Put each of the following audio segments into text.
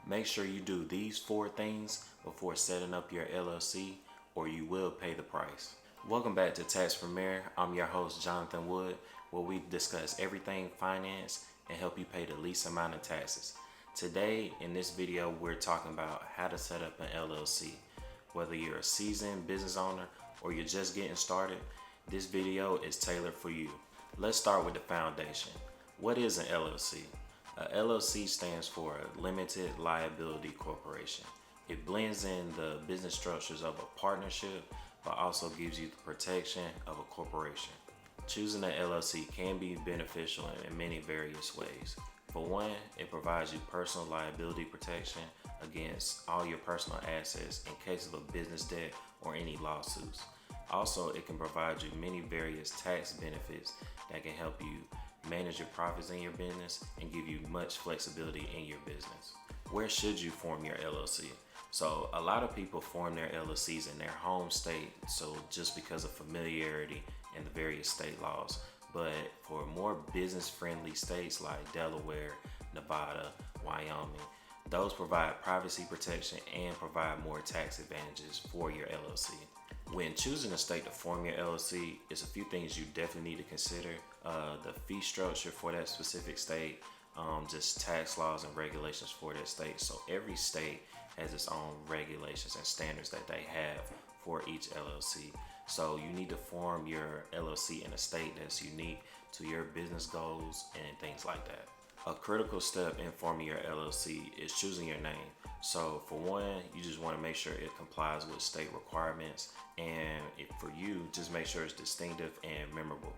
Make sure you do these 4 things before setting up your LLC or you will pay the price. Welcome back to Tax Premier. I'm your host, Jonathan Wood, where we discuss everything finance and help you pay the least amount of taxes. Today, in this video, we're talking about how to set up an LLC. Whether you're a seasoned business owner or you're just getting started, this video is tailored for you. Let's start with the foundation. What is an LLC? A LLC stands for a limited liability corporation. It blends in the business structures of a partnership, but also gives you the protection of a corporation. Choosing an LLC can be beneficial in many various ways. For one, it provides you personal liability protection against all your personal assets in case of a business debt or any lawsuits. Also, it can provide you many various tax benefits that can help you manage your profits in your business and give you much flexibility in your business. Where should you form your LLC? So a lot of people form their LLCs in their home state, so just because of familiarity and the various state laws. But for more business-friendly states like Delaware, Nevada, Wyoming, those provide privacy protection and provide more tax advantages for your LLC. When choosing a state to form your LLC, it's a few things you definitely need to consider. The fee structure for that specific state, just tax laws and regulations for that state. So every state has its own regulations and standards that they have for each LLC. So you need to form your LLC in a state that's unique to your business goals and things like that. A critical step in forming your LLC is choosing your name. So for one, you just want to make sure it complies with state requirements, and for you, just make sure it's distinctive and memorable.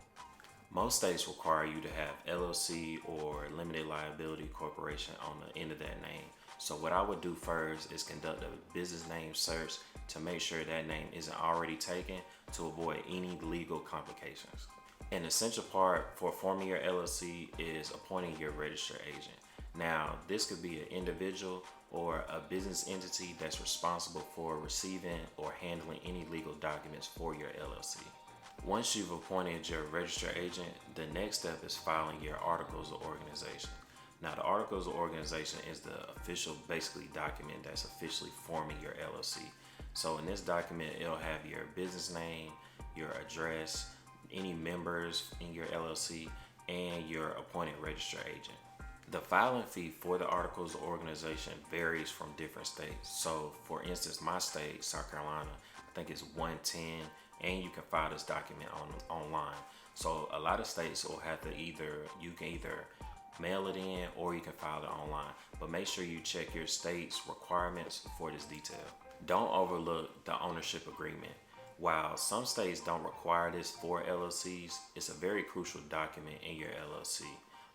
Most states require you to have LLC or limited liability corporation on the end of that name. So what I would do first is conduct a business name search to make sure that name isn't already taken to avoid any legal complications. An essential part for forming your LLC is appointing your registered agent. Now, this could be an individual or a business entity that's responsible for receiving or handling any legal documents for your LLC. Once you've appointed your registered agent, the next step is filing your articles of organization. Now, the articles of organization is the official, document that's officially forming your LLC. So in this document, it'll have your business name, your address, any members in your LLC, and your appointed registered agent. The filing fee for the articles of organization varies from different states. So for instance, my state, South Carolina, I think it's $110, and you can file this document online. So a lot of states will have to you can either mail it in or you can file it online. But make sure you check your state's requirements for this detail. Don't overlook the ownership agreement. While some states don't require this for LLCs, it's a very crucial document in your LLC.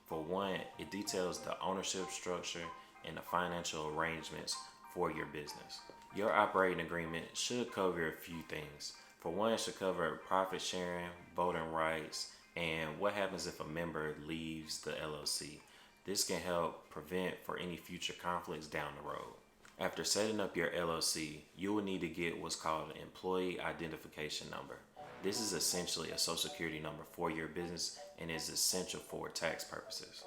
For one, it details the ownership structure and the financial arrangements for your business. Your operating agreement should cover a few things. For one, it should cover profit sharing, voting rights, and what happens if a member leaves the LLC. This can help prevent for any future conflicts down the road. After setting up your LLC, you will need to get what's called an employee identification number. This is essentially a social security number for your business and is essential for tax purposes.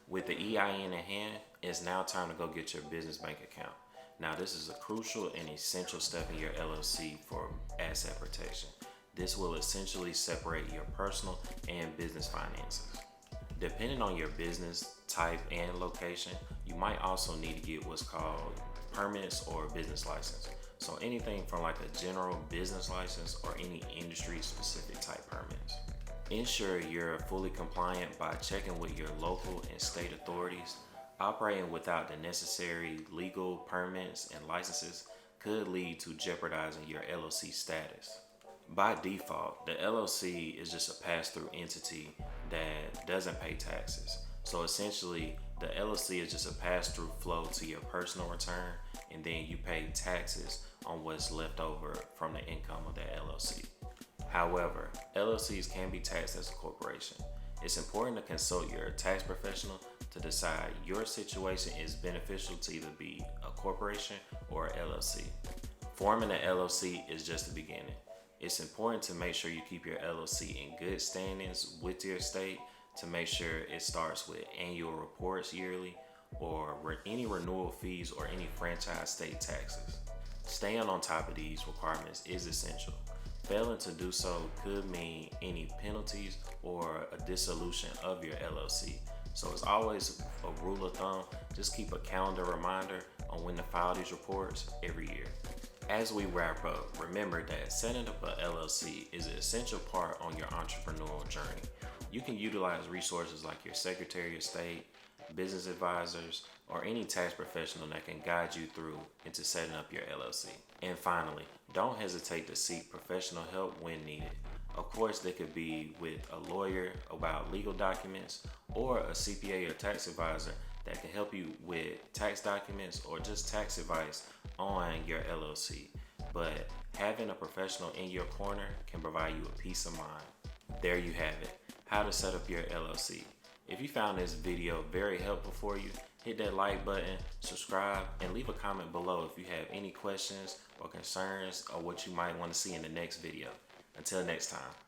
With the EIN in hand, it's now time to go get your business bank account. Now, this is a crucial and essential step in your LLC for asset protection. This will essentially separate your personal and business finances. Depending on your business type and location, you might also need to get what's called permits or business license. So anything from like a general business license or any industry specific type permits. Ensure you're fully compliant by checking with your local and state authorities. Operating without the necessary legal permits and licenses could lead to jeopardizing your LLC status. By default, the LLC is just a pass-through entity that doesn't pay taxes. So essentially, the LLC is just a pass-through flow to your personal return, and then you pay taxes on what's left over from the income of that LLC. However, LLCs can be taxed as a corporation. It's important to consult your tax professional to decide your situation is beneficial to either be a corporation or an LLC. Forming an LLC is just the beginning. It's important to make sure you keep your LLC in good standings with your state to make sure it starts with annual reports yearly, or any renewal fees or any franchise state taxes. Staying on top of these requirements is essential. Failing to do so could mean any penalties or a dissolution of your LLC. So it's always a rule of thumb, just keep a calendar reminder on when to file these reports every year. As we wrap up, remember that setting up an LLC is an essential part on your entrepreneurial journey. You can utilize resources like your Secretary of State, business advisors, or any tax professional that can guide you through into setting up your LLC. And finally, don't hesitate to seek professional help when needed. Of course, they could be with a lawyer about legal documents or a CPA or tax advisor that can help you with tax documents or just tax advice on your LLC. But having a professional in your corner can provide you a peace of mind. There you have it, how to set up your LLC. If you found this video very helpful for you, hit that like button, subscribe, and leave a comment below if you have any questions or concerns or what you might want to see in the next video. Until next time.